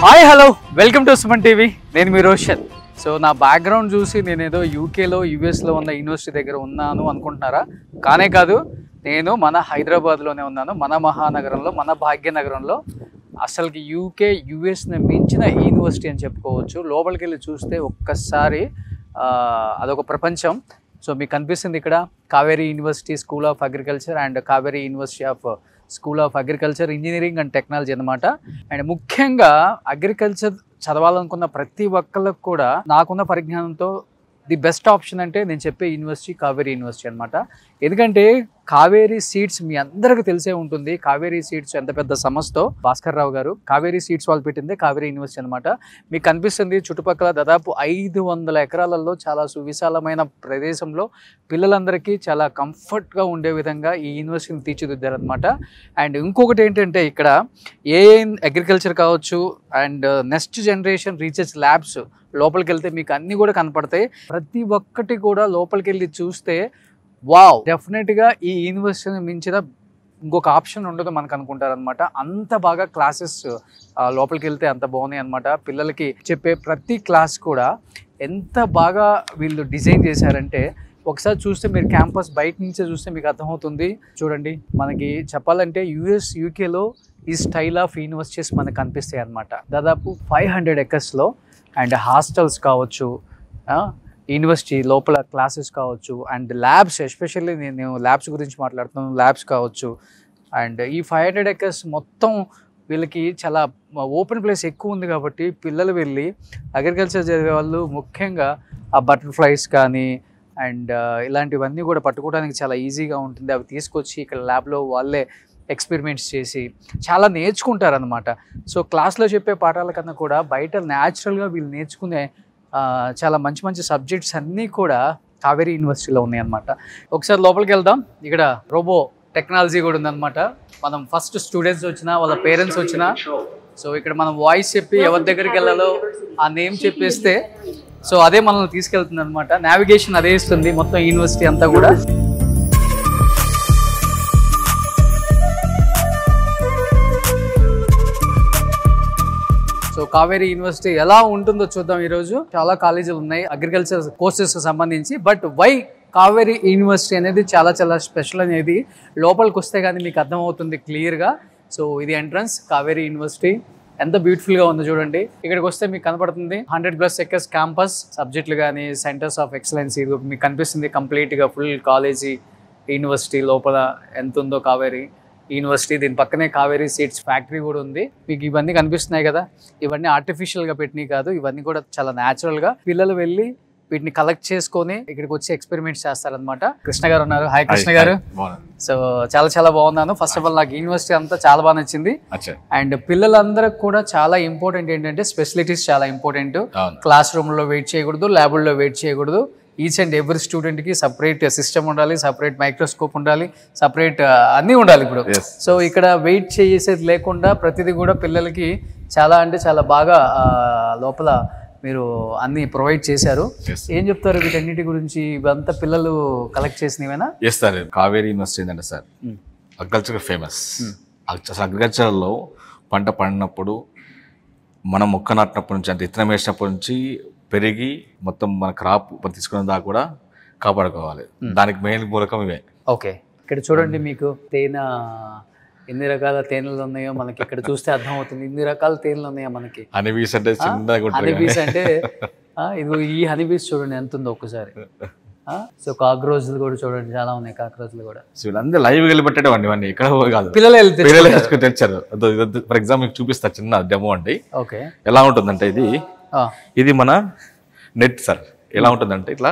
Hi hello welcome to Suman TV. నేను మీ Roshan. So నా background చూసి నేను ఏదో యూకేలో యూఎస్లో ఉన్న యూనివర్సిటీ దగ్గర ఉన్నాను అనుకుంటున్నారా? కానే కాదు, నేను మన హైదరాబాద్లోనే ఉన్నాను, మన మహానగరంలో, మన భాగ్యనగరంలో. అసలుకి యూకే యూఎస్ని మించిన యూనివర్సిటీ అని చెప్పుకోవచ్చు. లోపలికి వెళ్ళి చూస్తే ఒక్కసారి అదొక ప్రపంచం. సో మీకు కనిపిస్తుంది ఇక్కడ Kaveri university school of agriculture and Kaveri university of school of agriculture engineering and technology అనమాట. అండ్ ముఖ్యంగా అగ్రికల్చర్ చదవాలనుకున్న ప్రతి ఒక్కళ్ళకు కూడా నాకున్న పరిజ్ఞానంతో ది బెస్ట్ ఆప్షన్ అంటే నేను చెప్పే యూనివర్సిటీ కావేరీ యూనివర్సిటీ అనమాట. ఎందుకంటే కావేరీ సీడ్స్ మీ అందరికీ తెలిసే ఉంటుంది. కావేరీ సీడ్స్ ఎంత పెద్ద సంస్థో. భాస్కర్ రావు గారు కావేరీ సీడ్స్ వాళ్ళు పెట్టిందే కావేరీ యూనివర్సిటీ అనమాట. మీకు కనిపిస్తుంది చుట్టుపక్కల దాదాపు 500 ఎకరాలలో చాలా సువిశాలమైన ప్రదేశంలో పిల్లలందరికీ చాలా కంఫర్ట్గా ఉండే విధంగా ఈ యూనివర్సిటీని తీర్చిదిద్దారనమాట. అండ్ ఇంకొకటి ఏంటంటే ఇక్కడ అగ్రికల్చర్ కావచ్చు and next generation research labs లోపలికి వెళ్తే మీకు అన్నీ కూడా కనపడతాయి. ప్రతి ఒక్కటి కూడా లోపలికి వెళ్ళి చూస్తే వావ్, డెఫినెట్గా ఈ యూనివర్సిటీని మించిన ఇంకొక ఆప్షన్ ఉండదు మనకు అనుకుంటారనమాట. అంత బాగా క్లాసెస్ లోపలికి వెళ్తే అంత బాగున్నాయి అనమాట. పిల్లలకి చెప్పే ప్రతి క్లాస్ కూడా ఎంత బాగా వీళ్ళు డిజైన్ చేశారంటే ఒకసారి చూస్తే మీరు క్యాంపస్ బయట నుంచే చూస్తే మీకు అర్థమవుతుంది. చూడండి, మనకి చెప్పాలంటే యూఎస్ యూకేలో ఈ స్టైల్ ఆఫ్ యూనివర్సిటీస్ మనకు కనిపిస్తాయి అనమాట. దాదాపు 500 ఎకర్స్లో అండ్ హాస్టల్స్ కావచ్చు, యూనివర్సిటీ లోపల క్లాసెస్ కావచ్చు అండ్ ల్యాబ్స్, ఎస్పెషల్లీ నేను ల్యాబ్స్ గురించి మాట్లాడుతున్నాను, ల్యాబ్స్ కావచ్చు. అండ్ ఈ 500 ఎకర్స్ మొత్తం వీళ్ళకి చాలా ఓపెన్ ప్లేస్ ఎక్కువ ఉంది కాబట్టి పిల్లలు వెళ్ళి అగ్రికల్చర్ చదివే వాళ్ళు ముఖ్యంగా ఆ బటర్ఫ్లైస్ కానీ అండ్ ఇలాంటివన్నీ కూడా పట్టుకోవడానికి చాలా ఈజీగా ఉంటుంది. అవి తీసుకొచ్చి ఇక్కడ ల్యాబ్లో వాళ్ళే ఎక్స్పెరిమెంట్స్ చేసి చాలా నేర్చుకుంటారనమాట. సో క్లాస్లో చెప్పే పాఠాల కన్నా కూడా బయట న్యాచురల్గా వీళ్ళు నేర్చుకునే చాలా మంచి మంచి సబ్జెక్ట్స్ అన్నీ కూడా కావేరీ యూనివర్సిటీలో ఉన్నాయన్నమాట. ఒకసారి లోపలికి వెళ్దాం. ఇక్కడ రోబో టెక్నాలజీ కూడా ఉందన్నమాట. మనం ఫస్ట్ స్టూడెంట్స్ వచ్చినా వాళ్ళ పేరెంట్స్ వచ్చినా సో ఇక్కడ మనం వాయిస్ చెప్పి ఎవరి దగ్గరికి వెళ్ళాలో ఆ నేమ్ చెప్పేస్తే సో అదే మనల్ని తీసుకెళ్తుంది అనమాట. నావిగేషన్ అదే ఇస్తుంది మొత్తం యూనివర్సిటీ అంతా కూడా. సో కావేరీ యూనివర్సిటీ ఎలా ఉంటుందో చూద్దాం ఈరోజు. చాలా కాలేజీలు ఉన్నాయి అగ్రికల్చర్ కోర్సెస్కి సంబంధించి. బట్ వై కావేరీ యూనివర్సిటీ అనేది చాలా చాలా స్పెషల్ అనేది లోపలికి వస్తే కానీ మీకు అర్థమవుతుంది క్లియర్గా. సో ఇది ఎంట్రన్స్ కావేరీ యూనివర్సిటీ. ఎంత బ్యూటిఫుల్గా ఉందో చూడండి. ఇక్కడికి వస్తే మీకు కనపడుతుంది 100+ ఎకర్స్ క్యాంపస్, సబ్జెక్టులు కానీ సెంటర్స్ ఆఫ్ ఎక్సలెన్స్ ఇది మీకు కనిపిస్తుంది. కంప్లీట్గా ఫుల్ కాలేజీ యూనివర్సిటీ లోపల ఎంత ఉందో కావేరీ యూనివర్సిటీ. దీని పక్కనే కావేరీ సీడ్స్ ఫ్యాక్టరీ కూడా ఉంది. మీకు ఇవన్నీ కనిపిస్తున్నాయి కదా, ఇవన్నీ ఆర్టిఫిషియల్గా పెట్టినవి కాదు, ఇవన్నీ కూడా చాలా న్యాచురల్గా పిల్లలు వెళ్ళి వీటిని కలెక్ట్ చేసుకొని ఇక్కడికి వచ్చి ఎక్స్పెరిమెంట్స్ చేస్తారనమాట. కృష్ణ గారు ఉన్నారు. హాయ్ కృష్ణ గారు. సో చాలా చాలా బాగున్నాను. ఫస్ట్ ఆఫ్ ఆల్ నాకు యూనివర్సిటీ అంతా చాలా బాగా నచ్చింది. అండ్ పిల్లలందరికి కూడా చాలా ఇంపార్టెంట్ ఏంటంటే ఫెసిలిటీస్ చాలా ఇంపార్టెంట్. క్లాస్ రూమ్లో వెయిట్ చేయకూడదు, ల్యాబుల్లో వెయిట్ చేయకూడదు. ఈచ్ అండ్ ఎవ్రీ స్టూడెంట్కి సపరేట్ సిస్టమ్ ఉండాలి, సపరేట్ మైక్రోస్కోప్ ఉండాలి, సపరేట్ అన్నీ ఉండాలి ఇప్పుడు. సో ఇక్కడ వెయిట్ చేసేది లేకుండా ప్రతిదీ కూడా పిల్లలకి చాలా అంటే చాలా బాగా లోపల మీరు అన్ని ప్రొవైడ్ చేశారు. ఏం చెప్తారు వీటన్నిటి గురించి? ఇవంతా పిల్లలు కలెక్ట్ చేసినవేనా? ఎస్ సార్, కావేరీ యూనివర్సిటీ ఏంటంటే సార్ అగ్రికల్చర్ ఫేమస్. అగ్రికల్చర్లో పంట పండినప్పుడు మనం మొక్క నాటినప్పటి నుంచి అంటే విత్తనం వేసినప్పటి నుంచి పెరిగి మొత్తం మన క్రాప్ తీసుకునే దాకా కూడా కాపాడుకోవాలి. దానికి మెయిన్ మూలకం ఇవే. ఓకే, ఇక్కడ చూడండి మీకు తేనె ఎన్ని రకాల తేనెలు ఉన్నాయో మనకి ఇక్కడ చూస్తే అర్థమవుతుంది. ఇన్ని రకాల తేనెలు ఉన్నాయో మనకి. హనీబీస్ అంటే హనీబీస్ అంటే ఇదిగో ఈ హనీబీస్ చూడండి ఎంత ఉందో ఒక్కసారి. సో కాక్రోచ్లు కూడా చూడండి చాలా ఉన్నాయి. కాక్రోచ్లు కూడా వీళ్ళందరూ లైవ్ వెళ్ళి పెట్టేటండి ఇవన్నీ ఇక్కడ కాదు, పిల్లలు తెచ్చారు. ఫర్ ఎగ్జాంపుల్ చూపిస్తా చిన్న డెమో అండి. ఓకే, ఎలా ఉంటుందంటే ఇది మన నెట్ సార్. ఎలా ఉంటుందంటే ఇట్లా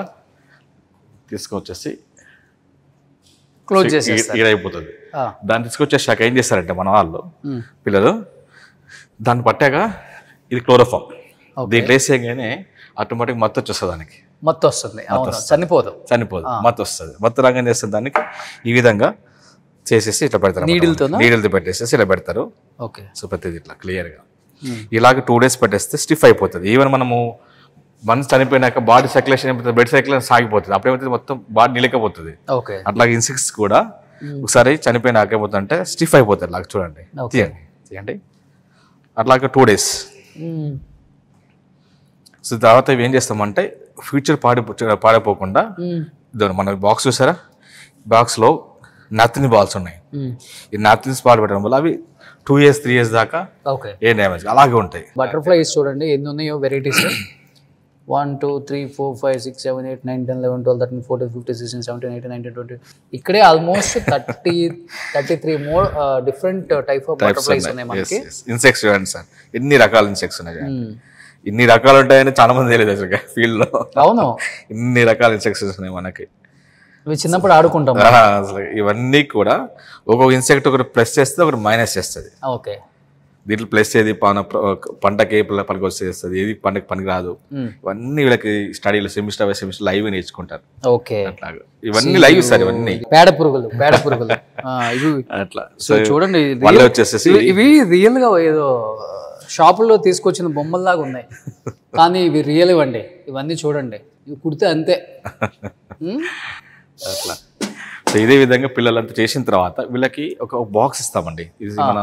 తీసుకొచ్చేసి క్లోజ్ చేసి ఇక్కడ అయిపోతుంది. దాన్ని తీసుకొచ్చేసాక ఏం చేస్తారంటే మన వాళ్ళు పిల్లలు దాన్ని పట్టాక ఇది క్లోరోఫామ్ దీంట్లో వేసేయగానే ఆటోమేటిక్ మత్తు వచ్చేస్తుంది. దానికి మత్తు వస్తుంది, చనిపోదు మత్తు వస్తుంది. మత్తు రాగానే చేస్తుంది దానికి ఈ విధంగా చేసేసి ఇట్లా పెడతారు. నీడిల్తో పెట్టేసేసి ఇలా పెడతారు. ఓకే, సో ప్రతిది ఇట్లా క్లియర్గా ఇలాగ 2 days పెట్టేస్తే స్టిఫ్ అయిపోతుంది. ఈవెన్ మనము మనసు చనిపోయినాక బాడీ సర్క్యులేషన్ అయిపోతుంది, బ్లడ్ సర్క్యులేషన్ సాగిపోతుంది. అప్పుడేమవుతుంది మొత్తం బాడీ నిలకపోతుంది. అట్లాగే ఇన్సెక్ట్స్ కూడా ఒకసారి చనిపోయినాక ఏమవుతుందంటే స్టిఫ్ అయిపోతుంది. అలా చూడండి, తీయండి. అట్లాగే 2 days సో తర్వాత ఇవి ఏం చేస్తామంటే ఫ్యూచర్ పాడైపోకుండా మన బాక్స్ చూసారా, బాక్స్లో నథింగ్ బాల్స్ ఉన్నాయి. ఈ నథింగ్స్ బాల్ పెట్టడం వల్ల అవి 2 years 3 years దాకా ఏ డ్యామేజ్ అలాగే ఉంటాయి. బటర్ఫ్లైస్ చూడండి ఎన్ని ఉన్నాయో వెరైటీస్. 1 2 3 4 5 6 7 8 9 10 11 12 13 14 15 16 17 18 19 20 ఇక్కడే almost 33 more different type of butterflies ఉన్నాయి మనకి. ఇన్సెక్ట్స్ చూడండి సార్, ఎన్ని రకాల ఇన్సెక్ట్స్ ఉన్నాయి. ఇన్ని రకాలు ఉంటాయని చాలా మంది తెలియదు అసలు ఫీల్డ్ లో. అవును, ఇన్ని రకాల ఇన్సెక్ట్స్ ఉన్నాయి మనకి. చిన్నప్పుడు ఆడుకుంటాం అసలు. ఇవన్నీ కూడా ఒక్కొక్క ఇన్సెక్ట్ ఒకటి ప్లస్ చేస్తే ఒకటి మైనస్ చేస్తుంది. ఓకే, దీంట్లో ప్లస్ ఏది పంటకి పనికి వచ్చేస్తుంది, ఏది పంటకి పనికి రాదు. ఇవన్నీ వీళ్ళకి స్టడీలో సెమిస్టర్ బై సెమిస్టర్ లైవ్ నేర్చుకుంటారు. ఓకే, అట్లాగా ఇవన్నీ లైవ్ సార్. ఇవన్నీ పేడ పురుగులు అట్లా. సో చూడండి వాళ్ళు వచ్చేసేసి ఇవి రియల్ గా ఏదో షాపుల్లో తీసుకొచ్చిన బొమ్మల్లాగా ఉన్నాయి, కానీ ఇవి రియల్ ఇవ్వండి. ఇవన్నీ చూడండి, ఇవి కుడితే అంతే. అట్లా. సో ఇదే విధంగా పిల్లలంతా చేసిన తర్వాత వీళ్ళకి ఒక బాక్స్ ఇస్తామండి. ఇది మన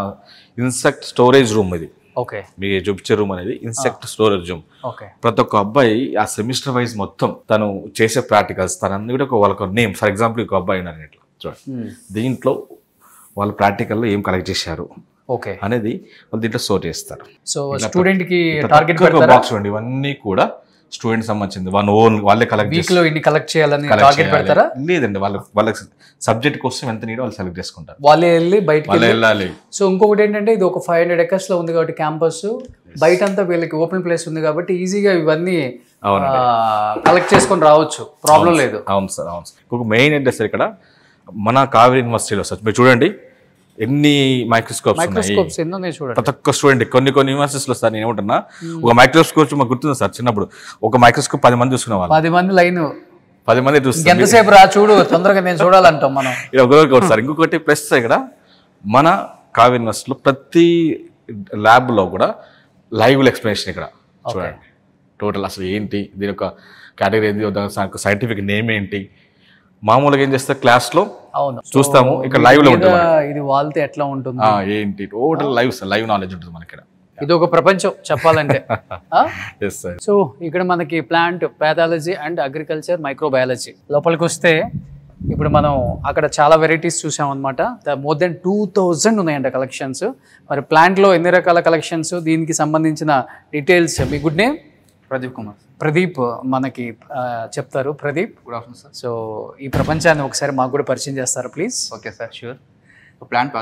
ఇన్సెక్ట్ స్టోరేజ్ రూమ్. ఇది ఓకే, మీకు చూపించే రూమ్ అనేది ఇన్సెక్ట్ స్టోరేజ్ రూమ్. ప్రతి ఒక్క అబ్బాయి ఆ సెమిస్టర్ వైజ్ మొత్తం తను చేసే ప్రాక్టికల్స్ తనన్నీ కూడా వాళ్ళకి నేమ్. ఫర్ ఎగ్జాంపుల్ ఒక అబ్బాయి ఉన్నారు ఇట్లా చూడండి, దీంట్లో వాళ్ళు ప్రాక్టికల్లో ఏం కలెక్ట్ చేశారు అనేది వాళ్ళు దీంట్లో స్టోర్ చేస్తారు. సో స్టూడెంట్ కి టార్గెట్ బాక్స్ అండి. ఇవన్నీ కూడా స్టూడెంట్ సంబంధించింది. వాళ్ళే కలెక్ట్ చేయాలని టార్గెట్ పెడతారా? లేదండి, వాళ్ళకి సబ్జెక్ట్ కోసం ఎంత నీడో వాళ్ళు సెలెక్ట్ చేసుకుంటారు. వాళ్ళే వెళ్ళి బయటకి వెళ్ళాలి. సో ఇంకొకటి ఏంటంటే ఇది ఒక 500 acres లో ఉంది కాబట్టి క్యాంపస్ బయట అంతా వీళ్ళకి ఓపెన్ ప్లేస్ ఉంది కాబట్టి ఈజీగా ఇవన్నీ కలెక్ట్ చేసుకొని రావచ్చు, ప్రాబ్లం లేదు. అవును సార్, అవును సార్. ఇంకొక మెయిన్ ఏంటంటే సార్ ఇక్కడ మన కావేరీ యూనివర్సిటీలో సార్ మీరు చూడండి ఎన్ని మైక్రోస్కోప్స్ చూడండి. ప్రతి ఒక్క స్టూడెంట్ కొన్ని యూనివర్సిటీస్ లో సార్ నేను ఏమంటున్నా, ఒక మైక్రోస్కోప్ మాకు గుర్తుంది సార్, చిన్నప్పుడు ఒక మైక్రోస్కోప్ 10 మంది చూసుకునే వాళ్ళు. 10 మంది లైన్ 10 మంది చూస్తారు. ఎంతసేపు రా చూడు, తొందరగా నేను చూడాలంటాం మనం. ఒకటి సార్. ఇంకొకటి ప్లస్ ఇక్కడ మన కావేరీ యూనివర్సిటీలో ప్రతి ల్యాబ్ లో కూడా లైవ్ ఎక్స్ప్లెనేషన్ ఇక్కడ చూడండి. టోటల్ అసలు ఏంటి, దీని యొక్క కేటగిరీ ఏంటి, సైంటిఫిక్ నేమ్ ఏంటి. మామూలుగా ఏం చేస్తారు క్లాస్ లో చూస్తాము, ఇక్కడ లైవ్ లో ఉంటుంది. ఇది వాళ్తే ఎట్లా ఉంటుంది ఏంటి టోటల్ లైవ్ నాలెడ్జ్ ఉంటుంది మనకి. ఇది ఒక ప్రపంచం చెప్పాలంటే. సో ఇక్కడ మనకి plant pathology and agriculture microbiology లోపలికి వస్తే ఇప్పుడు మనం అక్కడ చాలా వెరైటీస్ చూసాం అనమాట. మోర్ దెన్ 2000 ఉన్నాయంట కలెక్షన్స్. మరి ప్లాంట్లో ఎన్ని రకాల కలెక్షన్స్, దీనికి సంబంధించిన డీటెయిల్స్. మీ గుడ్ నేమ్? ప్రదీప్ కుమార్. ప్రదీప్ మనకి చెప్తారు. Pradeep, good afternoon sir. So ఈ ప్రపంచాన్ని ఒకసారి మాకు కూడా పరిచయం చేస్తారా please? Okay sir, sure. Plant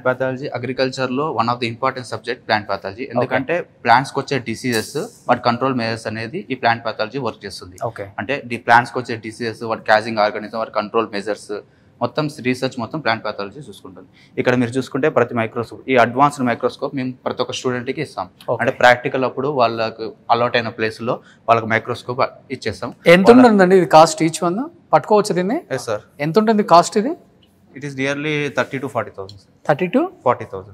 pathology అగ్రికల్చర్లో one of the important subject plant pathology. ఎందుకంటే ప్లాంట్స్కి వచ్చే డిసీజెస్ వాటి కంట్రోల్ మెజర్స్ అనేది ఈ ప్లాంట్ పాథాలజీ వర్క్ చేస్తుంది. అంటే ఈ ప్లాంట్స్కి వచ్చే డిసీజెస్, వాటి క్యాజింగ్ ఆర్గానిజం, వాటి కంట్రోల్ మెజర్స్ మొత్తం రీసెర్చ్ మొత్తం ప్లాంట్ పాథాలజీ చూసుకుంటుంది. ఇక్కడ మీరు చూసుకుంటే ప్రతి మైక్రోస్కోప్, ఈ అడ్వాన్స్డ్ మైక్రోస్కోప్ మేము ప్రతి ఒక్క స్టూడెంట్కి ఇస్తాం. అంటే ప్రాక్టికల్ అప్పుడు వాళ్ళకు అలౌట్ అయిన ప్లేస్లో వాళ్ళకి మైక్రోస్కోప్ ఇచ్చేస్తాం. ఎంత ఉంటుందండి ఇది కాస్ట్ ఈచ్ వన్? పట్టుకోవచ్చు దీన్ని? Yes sir. ఎంత ఉంటుంది కాస్ట్ ఇది? It is nearly 30 to 40,000. 30 to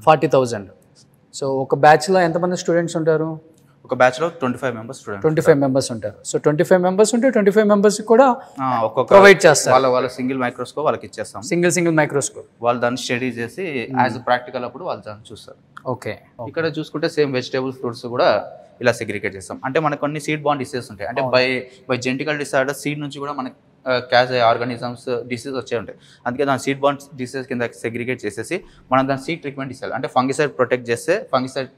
40,000. So ఒక బ్యాచ్లో ఎంతమంది స్టూడెంట్స్ ఉంటారు? ఒక బ్యాచ్లో 25 మెంబర్స్ స్టూడెంట్స్. 25 మెంబర్స్ ఉంటారు. సో 25 మెంబర్స్ ఉంటే 25 మెంబర్స్ కూడా ప్రొవైడ్ చేస్తారు. వాళ్ళ సింగిల్ మైక్రోస్కోప్ వాళ్ళకి ఇచ్చేస్తాం. సింగిల్ మైక్రోస్కోప్ వాళ్ళు దాన్ని స్టడీ చేసి యాజ్ ప్రాక్టికల్ అప్పుడు వాళ్ళు దాన్ని చూస్తారు. ఓకే. ఇక్కడ చూసుకుంటే సేమ్ వెజిటేబుల్స్, ఫ్రూట్స్ కూడా ఇలా సెగ్రిగేట్ చేస్తాం. అంటే మనకు కొన్ని సీడ్ బాండ్ డిసీజెస్ ఉంటాయి. అంటే బై జెనెటికల్ డిసార్డర్ సీడ్ నుంచి కూడా మనకి క్యాజ్ ఆర్గానిజమ్స్ డిసీజ్ వచ్చే ఉంటాయి. అందుకే దాని సీడ్ బాండ్ డిసీజ్ కింద సెగ్రిగేట్ చేసేసి మనం దాని సీడ్ ట్రీట్మెంట్ ఇస్తాం. అంటే ఫంగిసైడ్ ప్రొటెక్ట్ చేస్తే ఫంగిసైడ్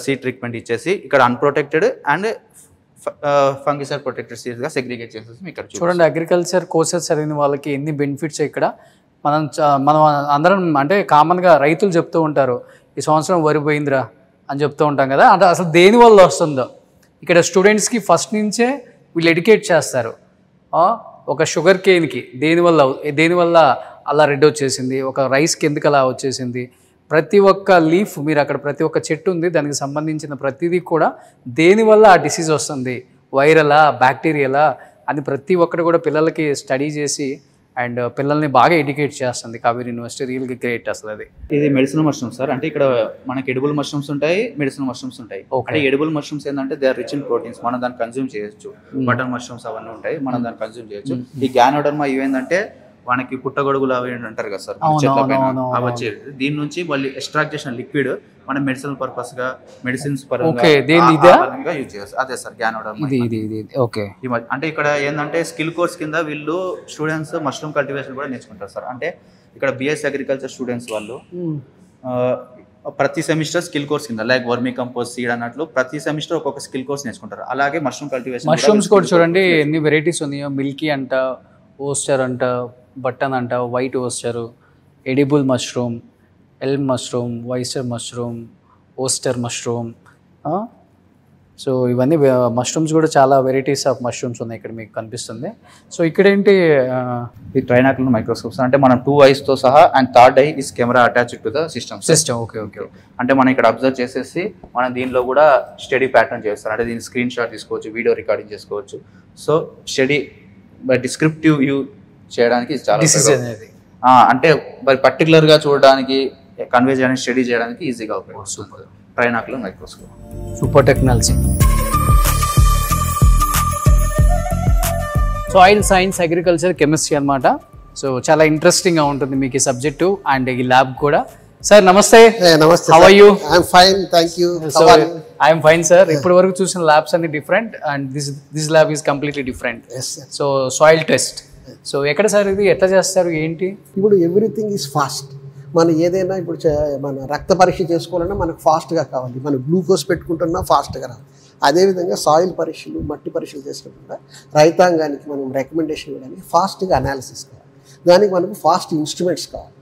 సీడ్ ట్రీట్మెంట్ ఇచ్చేసి ఇక్కడ అన్ప్రొటెక్టెడ్ అండ్ ఫంగిసైడ్ ప్రొటెక్టెడ్ సీడ్స్గా సెగ్రిగేట్ చేసేసి ఇక్కడ చూడండి. అగ్రికల్చర్ కోర్సెస్ చదివిన వాళ్ళకి ఎన్ని బెనిఫిట్స్ ఇక్కడ. మనం అందరం అంటే కామన్గా రైతులు చెప్తూ ఉంటారు ఈ సంవత్సరం వరి పోయిందిరా అని చెప్తూ ఉంటాం కదా. అంటే అసలు దేనివల్ల వస్తుందో ఇక్కడ స్టూడెంట్స్కి ఫస్ట్ నుంచే వీళ్ళు ఎడ్యుకేట్ చేస్తారు. ఒక షుగర్ కేన్కి దేనివల్ల అలా రెడ్ వచ్చేసింది, ఒక రైస్కి ఎందుకు అలా వచ్చేసింది, ప్రతి ఒక్క లీఫ్, మీరు అక్కడ ప్రతి ఒక్క చెట్టు ఉంది, దానికి సంబంధించిన ప్రతిదీ కూడా దేనివల్ల ఆ డిసీజ్ వస్తుంది, వైరలా బ్యాక్టీరియలా అని ప్రతి ఒక్కటి కూడా పిల్లలకి స్టడీ చేసి అండ్ పిల్లల్ని బాగా ఎడ్యుకేట్ చేస్తుంది కావేరీ యూనివర్సిటీ. రియల్గా గ్రేట్ అసలు. అది ఇది మెడిసినల్ మష్రూమ్స్ సార్. అంటే ఇక్కడ మనకి ఎడిబుల్ మష్రూమ్స్ ఉంటాయి, మెడిసినల్ మష్రూమ్స్ ఉంటాయి. అంటే ఎడిబుల్ మష్రూమ్స్ ఏంటంటే they are rich in proteins, మనం దాన్ని కన్జ్యూమ్ చేయొచ్చు. బటర్ మష్రూమ్స్ అవన్నీ ఉంటాయి, మనం దాన్ని కన్జ్యూమ్ చేయొచ్చు. ఈ గ్యానోడర్మా ఇవేంటంటే మనకి పుట్టగొడుగులు అవి అంటారు కదా సార్ అవును, చెట్ల పైన అవును, అవి వచ్చేది. దీని నుంచి మళ్ళీ ఎక్స్ట్రాక్ట్ చేసిన లిక్విడ్ మన మెడిసినల్ పర్పస్ గా మెడిసిన్స్ పరంగా Okay, దేని ఇదా? యూజ్ చేస్తారు. అదే సార్ గ్యానోడర్మా. ఇది ఓకే. అంటే ఇక్కడ ఏంటంటే స్కిల్ కోర్స్ కింద వీళ్ళు స్టూడెంట్స్ మష్రూమ్ కల్టివేషన్ కూడా నేర్చుకుంటారు సార్. అంటే ఇక్కడ బిఎస్సీ అగ్రికల్చర్ స్టూడెంట్స్ వాళ్ళు ప్రతి సెమిస్టర్ స్కిల్ కోర్స్ కింద లైక్ వర్మీ కంపోస్ట్ సీడ్ అన్నట్లు ప్రతి సెమిస్టర్ ఒక్కొక్క స్కిల్ కోర్స్ నేర్చుకుంటారు. అలాగే మష్రూమ్ కల్టివేషన్ మష్రూమ్స్ కూడా చూడండి ఎన్ని వెరైటీస్ ఉన్నాయో. మిల్కీ అంట, ఓస్టర్ అంట, బటన్ అంట, white oyster, edible mushroom, elm mushroom, oyster mushroom, oyster mushroom. So ఇవన్నీ మష్రూమ్స్ కూడా చాలా వెరైటీస్ ఆఫ్ మష్రూమ్స్ ఉన్నాయి ఇక్కడ మీకు కనిపిస్తుంది. సో ఇక్కడ ఏంటి ఈ ట్రైనాకులర్ మైక్రోస్కోప్స్ అంటే మనం 2 eyes తో సహా and third I is camera attached to the system. Okay okay. అంటే మనం ఇక్కడ అబ్జర్వ్ చేసేసి మనం దీనిలో కూడా స్టడీ ప్యాటర్న్ చేస్తాం. అంటే దీని స్క్రీన్ షాట్ తీసుకోవచ్చు, వీడియో రికార్డింగ్ చేసుకోవచ్చు. సో స్టడీ డిస్క్రిప్టివ్ వ్యూ చేయడానికి ఇది చాలా అంటే మరి పర్టికులర్గా చూడడానికి కన్వే చేయడానికి స్టడీ చేయడానికి ఈజీగా ఉపయోగపడుతుంది trinocular microscope. Super technology. Soil science, agriculture, chemistry అన్నమాట. సో చాలా ఇంట్రెస్టింగ్గా ఉంటుంది మీకు ఈ సబ్జెక్టు అండ్ ఈ ల్యాబ్ కూడా. సార్ నమస్తే. నమస్తే. How are you? I'm fine, thank you. So I'm fine sir. ఇప్పటి వరకు చూసిన ల్యాబ్స్ అన్ని different and this lab is completely different. So soil test. So ఎక్కడ సార్ ఇది, ఎట్లా చేస్తారు, ఏంటి? ఇప్పుడు ఎవ్రీథింగ్ ఈజ్ ఫాస్ట్. మనం ఏదైనా ఇప్పుడు మన రక్త పరీక్ష చేసుకోవాలన్నా మనకు ఫాస్ట్గా కావాలి. మనం గ్లూకోజ్ పెట్టుకుంటున్నా ఫాస్ట్గా రావాలి. అదేవిధంగా సాయిల్ పరీక్షలు, మట్టి పరీక్షలు చేసినప్పుడు రైతాంగానికి మనం రికమెండేషన్ ఇవ్వడానికి ఫాస్ట్గా అనాలిసిస్ కావాలి. దానికి మనకు ఫాస్ట్ ఇన్స్ట్రుమెంట్స్ కావాలి.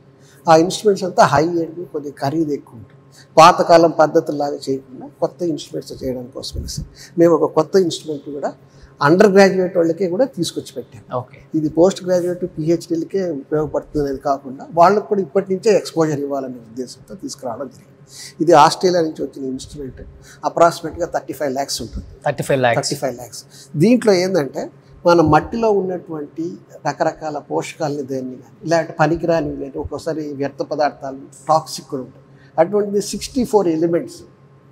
ఆ ఇన్స్ట్రుమెంట్స్ అంతా హై ఎండ్, కొద్దిగా ఖరీదు ఎక్కువ ఉంటుంది. పాతకాలం పద్ధతుల్లాగా చేయకుండా కొత్త ఇన్స్ట్రుమెంట్స్ చేయడం కోసమే సార్ మేము ఒక కొత్త ఇన్స్ట్రుమెంట్ కూడా అండర్ గ్రాడ్యుయేట్ వాళ్ళకే కూడా తీసుకొచ్చి పెట్టాం. ఓకే. ఇది పోస్ట్ గ్రాడ్యుయేట్ పిహెచ్డీలకే ఉపయోగపడుతుంది కాకుండా వాళ్ళకు కూడా ఇప్పటి నుంచే ఎక్స్పోజర్ ఇవ్వాలనే ఉద్దేశంతో తీసుకురావడం జరిగింది. ఇది ఆస్ట్రేలియా నుంచి వచ్చిన ఇన్స్ట్రుమెంట్. అప్రాక్సిమేట్గా 35 lakhs ఉంటుంది. 35 lakhs. దీంట్లో ఏంటంటే మన మట్టిలో ఉన్నటువంటి రకరకాల పోషకాలని దేన్ని కానీ ఇలాంటి పనికిరాని ఒక్కోసారి వ్యర్థ పదార్థాలు టాక్సిక్ కూడా ఉంటాయి. అటువంటిది 64 elements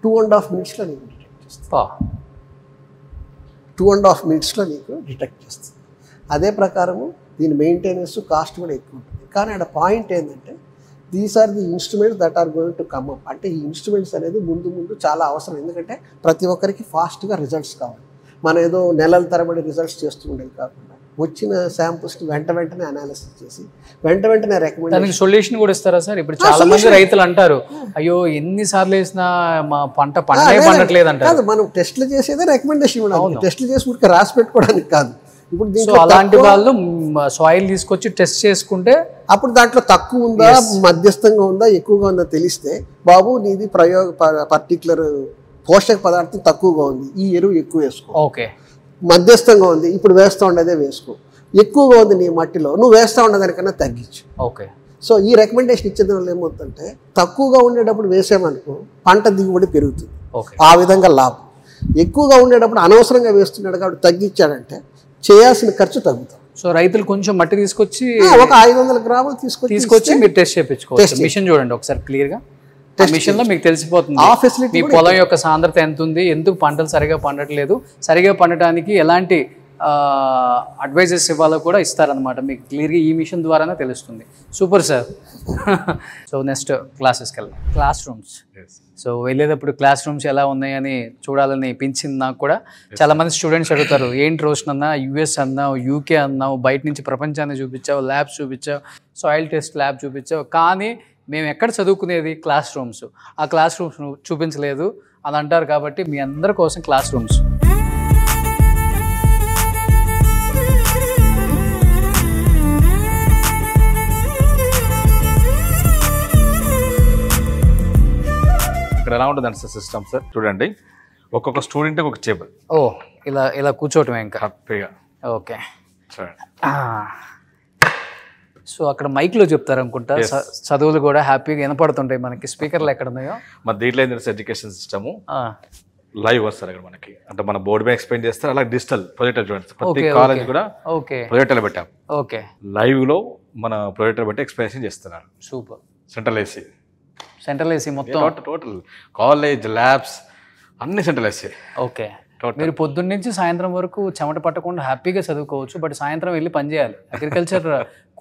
2.5 minutes నీకు డిటెక్ట్ చేస్తుంది. 2.5 minutes నీకు డిటెక్ట్ చేస్తుంది. అదే ప్రకారము దీని మెయింటెనెన్స్ కాస్ట్ కూడా ఎక్కువ ఉంటుంది. కానీ అక్కడ పాయింట్ ఏంటంటే these are the instruments that are going to come up. అంటే ఈ ఇన్స్ట్రుమెంట్స్ అనేది ముందు చాలా అవసరం. ఎందుకంటే ప్రతి ఒక్కరికి ఫాస్ట్గా రిజల్ట్స్ కావాలి. మనం ఏదో నెలల తరబడి రిజల్ట్స్ చేస్తూ ఉండేది కాకుండా వచ్చిన శాంపుల్స్కి వెంటనే అనాలిసిస్ చేసి వెంటనే రికమెండ్ సొల్యూషన్ కూడా ఇస్తారా సార్? ఇప్పుడు చాలా మంది రైతులు అంటారు, అయ్యో ఎన్నిసార్లు వేసినా మా పంట పండట్లేదు అంటారు. కాదు, మనం టెస్ట్లు చేసేదే రికమెండేషన్ ఇవ్వడానికి. టెస్ట్లు చేసి ఊరికి రాసి పెట్టుకోవడానికి కాదు. ఇప్పుడు దీంట్లో అలాంటి వాళ్ళు సాయిల్ తీసుకొచ్చి టెస్ట్ చేసుకుంటే అప్పుడు దాంట్లో తక్కువ ఉందా, మధ్యస్థంగా ఉందా, ఎక్కువగా ఉందా తెలిస్తే బాబు నీది పర్టికులర్ పోషక పదార్థం తక్కువగా ఉంది, ఈ ఎరువు ఎక్కువ వేసుకో. ఓకే. మధ్యస్థంగా ఉంది, ఇప్పుడు వేస్తూ ఉండేదే వేసుకో. ఎక్కువగా ఉంది నీ మట్టిలో, నువ్వు వేస్తూ ఉండేదానికన్నా తగ్గించు. ఓకే. సో ఈ రికమెండేషన్ ఇచ్చేది వల్ల ఏమవుతుందంటే తక్కువగా ఉండేటప్పుడు వేసామనుకో పంట దిగుబడి పెరుగుతుంది, ఆ విధంగా లాభం. ఎక్కువగా ఉండేటప్పుడు అనవసరంగా వేస్తున్నాడు కాబట్టి తగ్గించాడంటే చేయాల్సిన ఖర్చు తగ్గుతుంది. సో రైతులు కొంచెం మట్టి తీసుకొచ్చి ఒక 500 గ్రాములు తీసుకొచ్చి మీరు టెస్ట్ చేయించుకోవచ్చు. మిషన్ చూడండి ఒకసారి క్లియర్గా. మిషన్ లో మీకు తెలిసిపోతుంది ఆ ఫెసిలిటీ, మీ పొలం యొక్క సాంద్రత ఎంత ఉంది, ఎందుకు పంటలు సరిగా పండట్లేదు, సరిగా పండటానికి ఎలాంటి అడ్వైజెస్ ఇవ్వాలో కూడా ఇస్తారనమాట. మీకు క్లియర్గా ఈ మిషన్ ద్వారానే తెలుస్తుంది. Super sir. సో నెక్స్ట్ క్లాసెస్కి వెళ్దాం. Class rooms. సో వెళ్ళేటప్పుడు క్లాస్ రూమ్స్ ఎలా ఉన్నాయని చూడాలని పించింది నాకు కూడా. చాలా మంది స్టూడెంట్స్ అడుగుతారు, ఏంటి రోషన్ అన్నా యూఎస్ అన్నావు, యూకే అన్నావు, బయట నుంచి ప్రపంచాన్ని చూపించావు, ల్యాబ్స్ చూపించావు, సాయిల్ టెస్ట్ ల్యాబ్ చూపించావు, కానీ మేము ఎక్కడ చదువుకునేది క్లాస్ రూమ్స్, ఆ క్లాస్ రూమ్స్ చూపించలేదు అని అంటారు. కాబట్టి మీ అందరి కోసం క్లాస్ రూమ్స్. ఇక్కడ ఎలా ఉంటుందండి సార్ సిస్టమ్ సార్? చూడండి, ఒక్కొక్క స్టూడెంట్ ఒక టేబుల్. ఓ ఇలా కూర్చోవటమే ఇంకా హ్యాపీగా. ఓకే. చూడండి. సో అక్కడ మైక్లో చెప్తారు అనుకుంటా, చదువులు కూడా హ్యాపీగా వినపడుతుంటాయి మనకి. స్పీకర్లు ఎక్కడ ఉన్నాయో మరి దీంట్లో ఏంటంటే ఎడ్యుకేషన్ సిస్టమ్ లైవ్ వస్తారు ఇక్కడ మనకి. అంటే మన బోర్డు మీద ఎక్స్ప్లెయిన్ చేస్తారు. అలా డిజిటల్ ప్రొజెక్టర్ చూడండి, ప్రతి కాలేజ్ కూడా ప్రొజెక్టర్లు పెట్టాం. ఓకే. లైవ్ లో మన ప్రొజెక్టర్ బట్టి ఎక్స్ప్లెనేషన్ చేస్తున్నారు. సూపర్. సెంట్రల్ ఏసీ మొత్తం టోటల్ కాలేజ్ ల్యాబ్స్ అన్ని సెంట్రల్ ఏసీ. ఓకే. మీరు పొద్దున్న నుంచి సాయంత్రం వరకు చెమట పట్టకుండా హ్యాపీగా చదువుకోవచ్చు. బట్ సాయంత్రం వెళ్ళి పని చేయాలి. అగ్రికల్చర్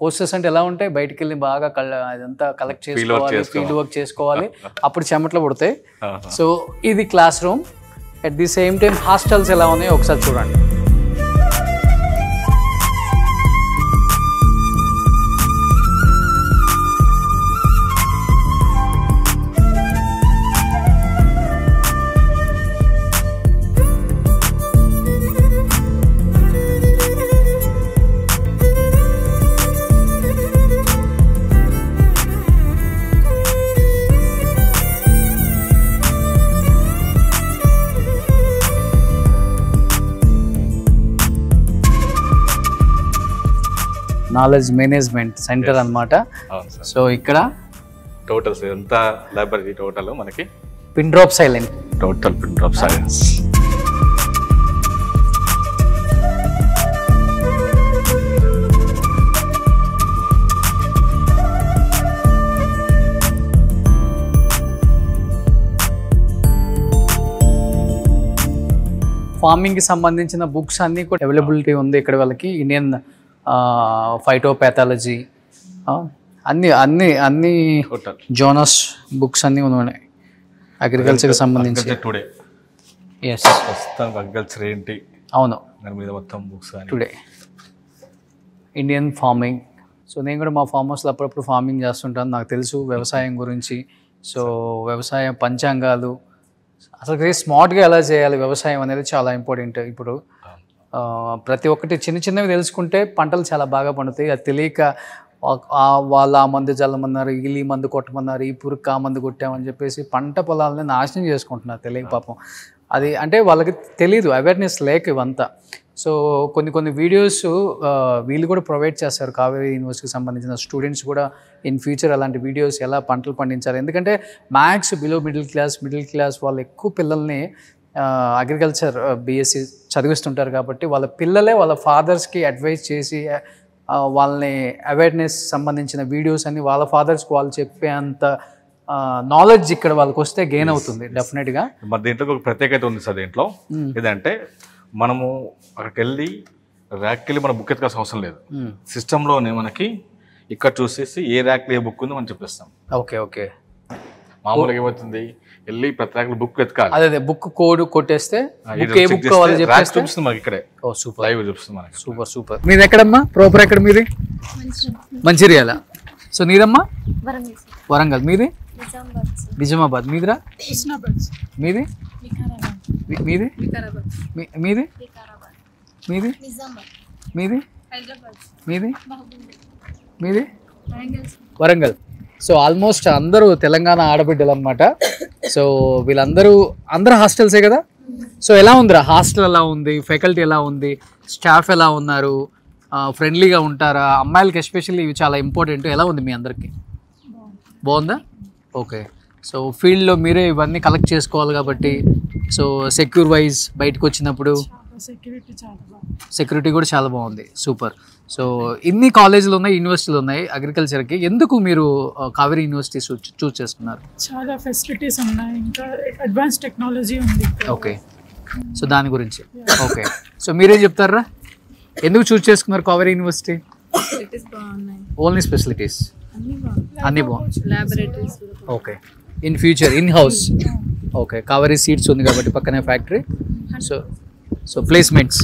కోర్సెస్ అంటే ఎలా ఉంటాయి, బయటికి వెళ్ళి బాగా అదంతా కలెక్ట్ చేసుకోవాలి, ఫీల్డ్ వర్క్ చేసుకోవాలి, అప్పుడు చెమటలు పుడతాయి. సో ఇది class room. At the same time hostels ఎలా ఉన్నాయో ఒకసారి చూడండి. నాలెడ్జ్ మేనేజ్మెంట్ సెంటర్ అన్నమాట. సో ఇక్కడ టోటల్ ఎంత లైబ్రరీ టోటల్ మనకి pin drop silent, total pin drop silence. Farming కి సంబంధించిన బుక్స్ అన్ని కూడా అవైలబిలిటీ ఉంది ఇక్కడ. వాళ్ళకి ఇండియన్ ఫైటోపాథాలజీ అన్ని అన్ని అన్ని జోనస్ బుక్స్ అన్నీ ఉన్నాయి అగ్రికల్చర్కి సంబంధించి. టుడే ఎస్, ప్రస్తుతానికి అగ్రికల్చర్ ఏంటి, అవును, దాని మీద మొత్తం books today Indian farming. So నేను కూడా మా ఫామ్ హౌస్లో అప్పుడప్పుడు ఫార్మింగ్ చేస్తుంటాను, నాకు తెలుసు వ్యవసాయం గురించి. సో వ్యవసాయం పంచాంగాలు, అసలు స్మార్ట్గా ఎలా చేయాలి వ్యవసాయం అనేది చాలా ఇంపార్టెంట్. ఇప్పుడు ప్రతి ఒక్కటి చిన్న చిన్నవి తెలుసుకుంటే పంటలు చాలా బాగా పండుతాయి. అది తెలియక వాళ్ళు ఆ మందు జల్లమన్నారు, ఈ మందు కొట్టమన్నారు, ఈ పురుగు ఆ మందు కొట్టామని చెప్పేసి పంట పొలాలని నాశనం చేసుకుంటున్నారు తెలియక పాపం. అది అంటే వాళ్ళకి తెలియదు, అవేర్నెస్ లేక ఇవంతా. సో కొన్ని వీడియోస్ వీళ్ళు కూడా ప్రొవైడ్ చేస్తారు, కావేరీ యూనివర్సిటీకి సంబంధించిన స్టూడెంట్స్ కూడా ఇన్ ఫ్యూచర్ అలాంటి వీడియోస్ ఎలా పంటలు పండించాలి. ఎందుకంటే మ్యాథ్స్ బిలో మిడిల్ క్లాస్ వాళ్ళు ఎక్కువ పిల్లల్ని అగ్రికల్చర్ బీఎస్సీ చదివిస్తుంటారు కాబట్టి వాళ్ళ పిల్లలే వాళ్ళ ఫాదర్స్కి అడ్వైస్ చేసి వాళ్ళని అవేర్నెస్ సంబంధించిన వీడియోస్ అన్ని వాళ్ళ ఫాదర్స్కి వాళ్ళు చెప్పేంత నాలెడ్జ్ ఇక్కడ వాళ్ళకి వస్తే గెయిన్ అవుతుంది డెఫినెట్గా. మరి దీంట్లో ఒక ప్రత్యేకత ఉంది సార్ దీంట్లో. ఏదంటే మనము అక్కడికి వెళ్ళి ర్యాక్కి వెళ్ళి మన బుక్ ఎత్తుకాల్సిన అవసరం లేదు. సిస్టంలోనే మనకి ఇక్కడ చూసేసి ఏ ర్యాక్లో ఏ బుక్ ఉందో మనం చెప్పేస్తాం. Okay okay. మామూలుగా ఏమవుతుంది, వెళ్ళి ప్రతి ర్యాక్లో బుక్ ఎత్తుకాలి. అదే బుక్ కోడ్ కొట్టేస్తే బుక్ ఏ బుక్ కావాలో చెప్పేస్తే చూపిస్తుంది మనకి ఇక్కడే. ఓ సూపర్, లైవ్ చూపిస్తుంది మనకి. Super super. మీది ఎక్కడమ్మా ప్రాపర్, ఎక్కడ మీది? మంచిర్యాల. సో నీదమ్మా? వరంగల్. మీది? నిజామాబాద్. మీదిరా? మీది? మీది? మీది? మీది? మీది? మీది? మీది? వరంగల్. సో ఆల్మోస్ట్ అందరూ తెలంగాణ ఆడబిడ్డలు అనమాట. సో వీళ్ళందరూ హాస్టల్సే కదా. సో ఎలా ఉందిరా హాస్టల్, ఎలా ఉంది, ఫ్యాకల్టీ ఎలా ఉంది, స్టాఫ్ ఎలా ఉన్నారు, ఫ్రెండ్లీగా ఉంటారా? అమ్మాయిలకి ఎస్పెషల్లీ ఇవి చాలా ఇంపార్టెంట్. ఎలా ఉంది మీ అందరికీ? బాగుందా? ఓకే. సో ఫీల్డ్లో మీరే ఇవన్నీ కలెక్ట్ చేసుకోవాలి కాబట్టి సో సెక్యూర్ వైజ్ బయటకు వచ్చినప్పుడు సెక్యూరిటీ కూడా చాలా బాగుంది. సూపర్. సో ఇన్ని కాలేజీలు ఉన్నాయి, యూనివర్సిటీలు ఉన్నాయి అగ్రికల్చర్కి. ఎందుకు మీరు కావేరీ యూనివర్సిటీ చూస్ చేసుకున్నారు? చాలా ఫెసిలిటీస్ ఉన్నాయి, ఇంకా అడ్వాన్స్ టెక్నాలజీ ఉంది. ఓకే. సో దాని గురించి ఓకే. సో మీరేం చెప్తారా, ఎందుకు చూస్ చేసుకున్నారు కావేరీ యూనివర్సిటీ? ఓన్లీ స్పెసిలిటీస్ అన్నీ బాగుంది. Okay. In future in house. Okay. Kaveri seeds ఉంది కాబట్టి పక్కనే factory. So placements.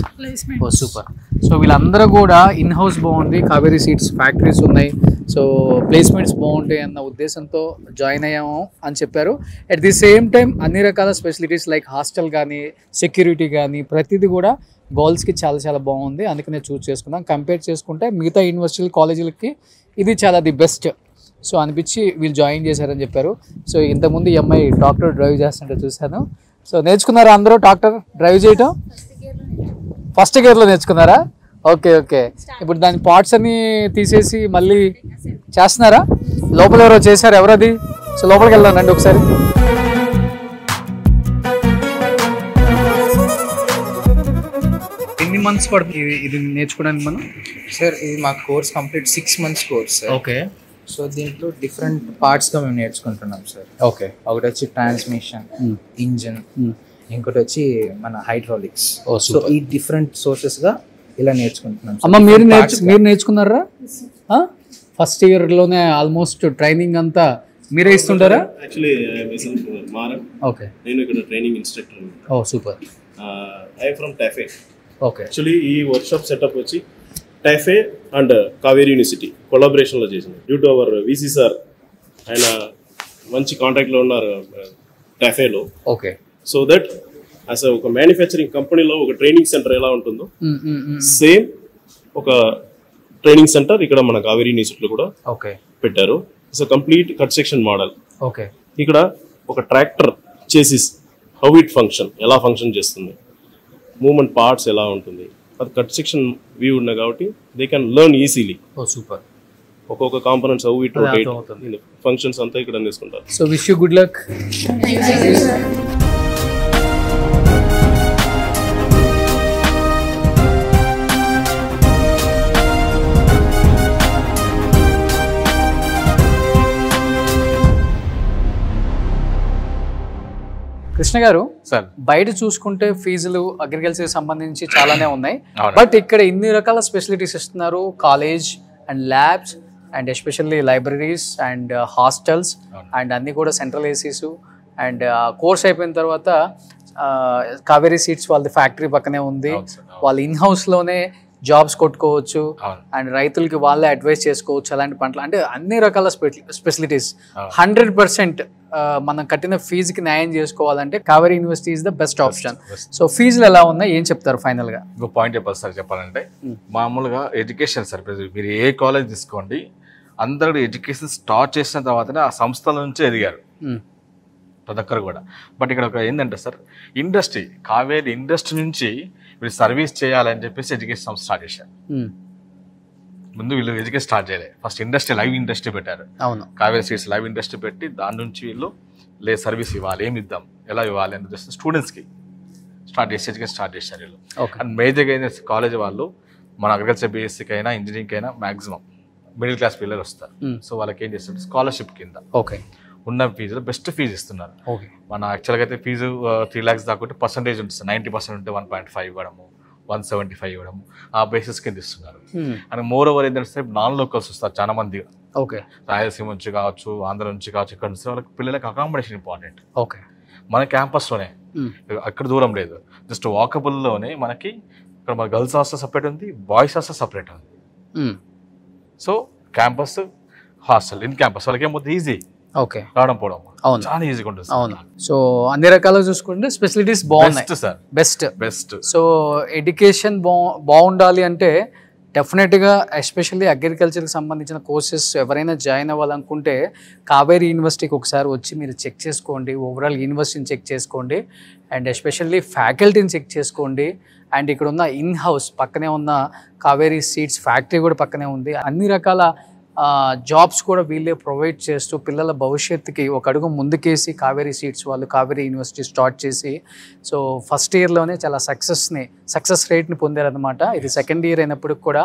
Oh super. So వీళ్ళందరూ కూడా ఇన్ హౌస్ బాగుంది, కావేరీ సీడ్స్ ఫ్యాక్టరీస్ ఉన్నాయి, సో ప్లేస్మెంట్స్ బాగుంటాయి అన్న ఉద్దేశంతో జాయిన్ అయ్యాము అని చెప్పారు. అట్ ది సేమ్ టైం అన్ని రకాల ఫెసిలిటీస్ లైక్ హాస్టల్ కానీ సెక్యూరిటీ కానీ ప్రతిదీ కూడా గర్ల్స్కి చాలా చాలా బాగుంది. అందుకనే చూస్ చేసుకున్నాం. కంపేర్ చేసుకుంటే మిగతా యూనివర్సిటీ కాలేజీలకి ఇది చాలా ది బెస్ట్. సో అనిపించి వీళ్ళు జాయిన్ చేశారని చెప్పారు. సో ఇంతకుముందు ఈ అమ్మాయి ట్రాక్టర్ డ్రైవ్ చేస్తుంటే చూశాను. సో నేర్చుకున్నారా అందరూ ట్రాక్టర్ డ్రైవ్ చేయటం? ఫస్ట్ గేర్లో నేర్చుకున్నారా? Okay okay. ఇప్పుడు దాని పార్ట్స్ అన్ని తీసేసి మళ్ళీ చేస్తున్నారా? లోపల ఎవరో చేశారు, ఎవరది? సో లోపలికి వెళ్దాం రండి ఒకసారి. ఎన్ని మంత్స్ పడుతుంది ఇది నేర్చుకోవడానికి మనం? సార్ ఇది మా course complete 6 months course sir. Okay. So దీంట్లో డిఫరెంట్ పార్ట్స్గా మేము నేర్చుకుంటున్నాం సార్. ఓకే. ఒకటి వచ్చి ట్రాన్స్మిషన్, ఇంజిన్, ఇంకోటి వచ్చి మన హైడ్రాలిక్స్. Oh, సో ఈ డిఫరెంట్ సోర్సెస్గా ఇలా నేర్చుకుంటున్నాం. అమ్మ మీరు నేర్చుకున్నారా? ఫస్ట్ ఇయర్లోనే ఆల్మోస్ట్ ట్రైనింగ్ అంతా మీరే ఇస్తుంటారా? యాక్చువల్లీ మారన్. ఓకే. నేను ఇక్కడ training instructor. Oh super. I from TAFE. Okay. Actually ఈ వర్క్షాప్ సెటప్ వచ్చి టైఫే అండ్ కావేరీ యూనివర్సిటీ కొలాబరేషన్లో చేసింది. Due to our VC sir, ఆయన మంచి కాంటాక్ట్లో ఉన్నారు టైఫేలో. ఓకే. సో దట్ యాజ్ ఒక మ్యానుఫ్యాక్చరింగ్ కంపెనీలో ఒక ట్రైనింగ్ సెంటర్ ఎలా ఉంటుందో సేమ్ ఒక ట్రైనింగ్ సెంటర్ ఇక్కడ మన కావేరీ యూనివర్సిటీలో కూడా ఓకే పెట్టారు. It's complete cut section model. Okay. ఇక్కడ ఒక tractor chassis how it function, ఎలా ఫంక్షన్ చేస్తుంది, మూమెంట్ పార్ట్స్ ఎలా ఉంటుంది, అది కట్ సెక్షన్ వ్యూ ఉన్నాయి కాబట్టి they can learn easily. Oh super. ఒక్కొక్క components how it rotate functions అంతా ఇక్కడ తీసుకుంటారు. So wish you good luck. Krishna గారు, సార్ బయట చూసుకుంటే ఫీజులు అగ్రికల్చర్ సంబంధించి చాలానే ఉన్నాయి. అవును. బట్ ఇక్కడ ఇన్ని రకాల స్పెషలిటీస్ ఇస్తున్నారు. College and labs and especially libraries and hostels and అన్నీ కూడా సెంట్రల్ ఏసీస్ అండ్ కోర్స్ అయిపోయిన తర్వాత కావేరీ సీడ్స్ వాళ్ళది ఫ్యాక్టరీ పక్కనే ఉంది. వాళ్ళు ఇన్ హౌస్లోనే జాబ్స్ కొట్టుకోవచ్చు అండ్ రైతులకి వాళ్ళే అడ్వైస్ చేసుకోవచ్చు అలాంటి పంటలు. అంటే అన్ని రకాల స్పెషలిటీస్ 100% మనం కట్టిన ఫీజుకి న్యాయం చేసుకోవాలంటే Kaveri university is the best option. So ఫీజులు ఎలా ఉన్నాయి, ఏం చెప్తారు ఫైనల్గా? ఇంకో పాయింట్ చెప్పాలి సార్. చెప్పాలంటే మామూలుగా ఎడ్యుకేషన్ సార్, మీరు ఏ కాలేజ్ తీసుకోండి, అందరూ ఎడ్యుకేషన్ స్టార్ట్ చేసిన తర్వాతనే ఆ సంస్థల నుంచి ఎదిగారు ప్రతి ఒక్కరు కూడా. బట్ ఇక్కడ ఒక ఏంటంటే సార్, ఇండస్ట్రీ, కావేరీ ఇండస్ట్రీ నుంచి వీళ్ళు సర్వీస్ చేయాలని చెప్పేసి ఎడ్యుకేషన్ సంస్థ స్టార్ట్ చేశారు. ముందు వీళ్ళు ఎడ్యుకేషన్ స్టార్ట్ చేయలేదు, ఫస్ట్ ఇండస్ట్రీ, లైవ్ ఇండస్ట్రీ పెట్టారు. అవును. కావేరీ సీడ్స్ లైవ్ ఇండస్ట్రీ పెట్టి దాని నుంచి వీళ్ళు సర్వీస్ ఇవ్వాలి, ఏమి ఇద్దాం, ఎలా ఇవ్వాలి అని స్టూడెంట్స్కి స్టార్ట్ చేసి ఎడ్యుకేషన్ స్టార్ట్ చేశారు వీళ్ళు. అండ్ మేజర్గా అయిన కాలేజ్ వాళ్ళు మన అగ్రికల్చర్ బేసిక్ అయినా ఇంజనీరింగ్ అయినా మ్యాక్సిమం మిడిల్ క్లాస్ పిల్లలు వస్తారు. సో వాళ్ళకి ఏం చేస్తారు, స్కాలర్షిప్ కింద ఓకే ఉన్న ఫీజులో బెస్ట్ ఫీజు ఇస్తున్నారు. మన యాక్చువల్గా అయితే ఫీజు 3 lakhs దాకా ఉంటే పర్సంటేజ్ ఉంటుంది, 90% ఉంటే 1.5 ఇవ్వడము, 175 ఇవ్వడము, ఆ బేసిస్ కింద ఇస్తున్నారు. అండ్ మోర్ ఓవర్ ఏంటంటే నాన్ లోకల్స్ వస్తారు చాలా మంది. ఓకే. రాయలసీమ నుంచి కావచ్చు, ఆంధ్ర నుంచి కావచ్చు, ఇక్కడ నుంచి వాళ్ళకి పిల్లలకి అకామిడేషన్ ఇంపార్టెంట్. ఓకే. మన క్యాంపస్లోనే, అక్కడ దూరం లేదు, జస్ట్ వాకబుల్లోనే మనకి ఇక్కడ మన గర్ల్స్ హాస్టల్ సపరేట్ ఉంది, బాయ్స్ హాస్టల్ సపరేట్ ఉంది. So campus hostel in campus వాళ్ళకి ఏమవుతుంది, ఈజీ ఓకే రావడం పోవడం. అవును, చాలా ఈజీగా ఉంటుంది. అవును. సో అన్ని రకాలుగా చూసుకుంటే ఫెసిలిటీస్ బాగున్నాయి సార్, బెస్ట్. సో ఎడ్యుకేషన్ బాగుండాలి అంటే డెఫినెట్గా ఎస్పెషల్లీ అగ్రికల్చర్కి సంబంధించిన కోర్సెస్ ఎవరైనా జాయిన్ అవ్వాలనుకుంటే కావేరీ యూనివర్సిటీకి ఒకసారి వచ్చి మీరు చెక్ చేసుకోండి, ఓవరాల్ యూనివర్సిటీని చెక్ చేసుకోండి అండ్ ఎస్పెషల్లీ ఫ్యాకల్టీని చెక్ చేసుకోండి. అండ్ ఇక్కడ ఉన్న ఇన్ హౌస్ పక్కనే ఉన్న కావేరీ సీడ్స్ ఫ్యాక్టరీ కూడా పక్కనే ఉంది. అన్ని రకాల జాబ్స్ కూడా వీళ్ళే ప్రొవైడ్ చేస్తూ పిల్లల భవిష్యత్తుకి ఒక అడుగు ముందుకేసి కావేరీ సీడ్స్ వాళ్ళు కావేరీ యూనివర్సిటీ స్టార్ట్ చేసి సో ఫస్ట్ ఇయర్లోనే చాలా సక్సెస్ రేట్ని పొందారనమాట. ఇది సెకండ్ ఇయర్ అయినప్పటికి కూడా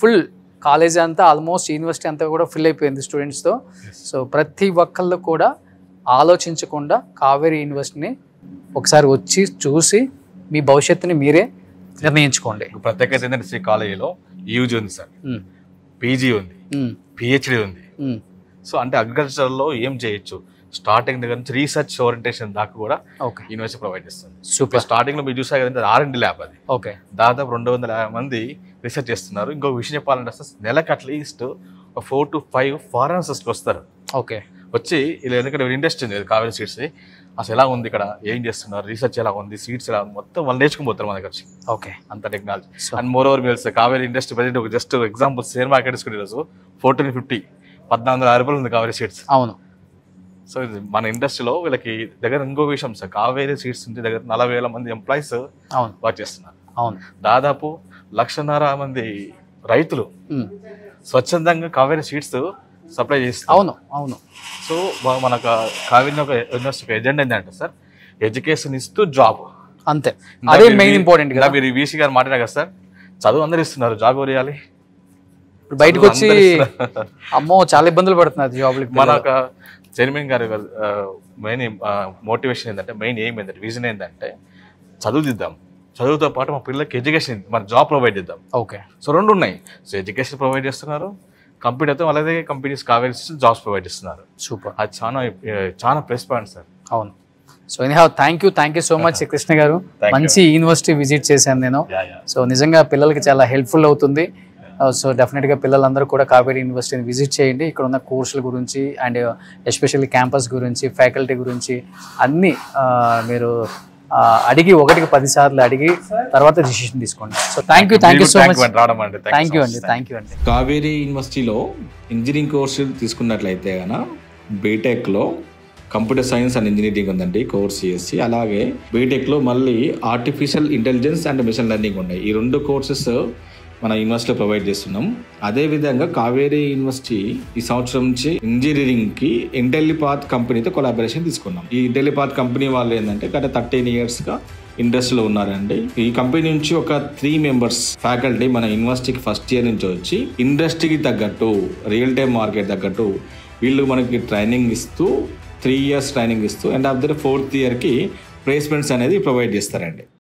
ఫుల్ కాలేజ్ అంతా ఆల్మోస్ట్ యూనివర్సిటీ అంతా కూడా ఫిల్ అయిపోయింది స్టూడెంట్స్తో. సో ప్రతి ఒక్కళ్ళు కూడా ఆలోచించకుండా కావేరీ యూనివర్సిటీని ఒకసారి వచ్చి చూసి మీ భవిష్యత్తుని మీరే నిర్ణయించుకోండి. ప్రత్యేకత ఏంటంటే శ్రీ కాలేజీలో యూజీ ఉంది సార్, పీజీ ఉంది, పిహెచ్డి ఉంది. సో అంటే అగ్రికల్చర్లో ఏం చేయొచ్చు, స్టార్టింగ్ దగ్గర నుంచి రీసెర్చ్ ఓరియంటేషన్ దాకా కూడా యూనివర్సిటీ ప్రొవైడ్ చేస్తుంది. సూపర్. స్టార్టింగ్లో మీరు చూసారు కదంటే R&D ల్యాబ్, అది ఓకే దాదాపు 250 మంది రీసెర్చ్ చేస్తున్నారు. ఇంకొక విషయం చెప్పాలంటే అసలు నెలకు అట్లీస్ట్ 4 to 5 ఫారెనర్స్కి వస్తారు. ఓకే. వచ్చి ఇలా ఎందుకంటే ఇండస్ట్రీ ఉంది కావేరీ సీడ్స్, అసలు ఎలా ఉంది ఇక్కడ, ఏం చేస్తున్నారు, రీసెర్చ్ ఎలా ఉంది, సీడ్స్ ఎలా ఉంది, మొత్తం వాళ్ళు నేర్చుకుపోతారు మన దగ్గర వచ్చి. ఓకే. అంత టెక్నాలజీ. అండ్ మోర్ ఓవర్ మీరు కావేరీ ఇండస్ట్రీ ప్రజెంట్ ఒక జస్ట్ ఎగ్జాంపుల్ షేర్ మార్కెట్ తీసుకునే రోజు 1450 1400 రూపాయలు ఉంది కావేరీ సీడ్స్. అవును. సో ఇది మన ఇండస్ట్రీలో వీళ్ళకి దగ్గర ఇంకో విషయం సార్, కావేరీ సీడ్స్ నుంచి దగ్గర 40,000 మంది ఎంప్లాయీస్ వర్క్ చేస్తున్నారు. అవును. దాదాపు 1,50,000 మంది రైతులు స్వచ్ఛందంగా కావేరీ సీడ్స్ సప్లై చేస్తారు. అవును, అవును. సో మనకు కావేరీ యూనివర్సిటీ ఎజెండా ఏంటంటే సార్, ఎడ్యుకేషన్ ఇస్తూ జాబ్, అంతే. అదే మెయిన్ ఇంపార్టెంట్ కదా. మీరు వీసీ గారు మాట్లాడారు కదా సార్, చదువు అందరు ఇస్తున్నారు, జాబ్ ఎవరు ఇవ్వాలి? బయటకు వచ్చి అమ్మో చాలా ఇబ్బందులు పడుతున్నారు జాబ్లకి. మన చైర్మన్ గారు మెయిన్ మోటివేషన్ ఏంటంటే, మెయిన్ ఎయిమ్ ఏంటంటే, విజన్ ఏంటంటే చదువుదిద్దాం, చదువుతో పాటు మా పిల్లలకి ఎడ్యుకేషన్, మన జాబ్ ప్రొవైడ్ చేద్దాం. ఓకే. సో రెండు ఉన్నాయి. సో ఎడ్యుకేషన్ ప్రొవైడ్ చేస్తున్నారు, కంపెనీతో అలాగే కంపెనీస్ కావేరీ జాబ్స్ ప్రొవైడ్ చేస్తున్నారు. సూపర్. అది చాలా ప్లస్ పాయింట్ సార్. అవును. So anyhow thank you so much Krishna గారు. మంచి యూనివర్సిటీ విజిట్ చేశాను నేను. సో నిజంగా పిల్లలకి చాలా హెల్ప్ఫుల్ అవుతుంది. సో డెఫినెట్గా పిల్లలందరూ కూడా కావేరీ యూనివర్సిటీని విజిట్ చేయండి. ఇక్కడ ఉన్న కోర్సుల గురించి అండ్ ఎస్పెషల్లీ క్యాంపస్ గురించి, ఫ్యాకల్టీ గురించి అన్నీ మీరు అడిగి 1కి 10 సార్లు అడిగి తర్వాత డిసిషన్ తీసుకోండి. So thank you so much. Thank you అండి. కావేరీ యూనివర్సిటీలో ఇంజనీరింగ్ కోర్సు తీసుకున్నట్లయితే కనుక బీటెక్లో కంప్యూటర్ సైన్స్ అండ్ ఇంజనీరింగ్ ఉందండి, కోర్స్ CSC. అలాగే బీటెక్లో మళ్ళీ artificial intelligence and machine learning ఉన్నాయి. ఈ 2 కోర్సెస్ మన యూనివర్సిటీలో ప్రొవైడ్ చేస్తున్నాం. అదేవిధంగా కావేరీ యూనివర్సిటీ ఈ సంవత్సరం నుంచి ఇంజనీరింగ్కి ఇంటెలిపాత్ కంపెనీతో కొలాబరేషన్ తీసుకున్నాం. ఈ ఇంటెలిపాత్ కంపెనీ వాళ్ళు ఏంటంటే గత 13 yearsగా ఇండస్ట్రీలో ఉన్నారండి. ఈ కంపెనీ నుంచి ఒక 3 members ఫ్యాకల్టీ మన యూనివర్సిటీకి ఫస్ట్ ఇయర్ నుంచి వచ్చి ఇండస్ట్రీకి తగ్గట్టు, రియల్ టైమ్ మార్కెట్ తగ్గట్టు వీళ్ళు మనకి ట్రైనింగ్ ఇస్తూ 3 years ట్రైనింగ్ ఇస్తూ ఎండ్ ఆఫ్ ద 4th yearకి ప్లేస్మెంట్స్ అనేది ప్రొవైడ్ చేస్తారండి.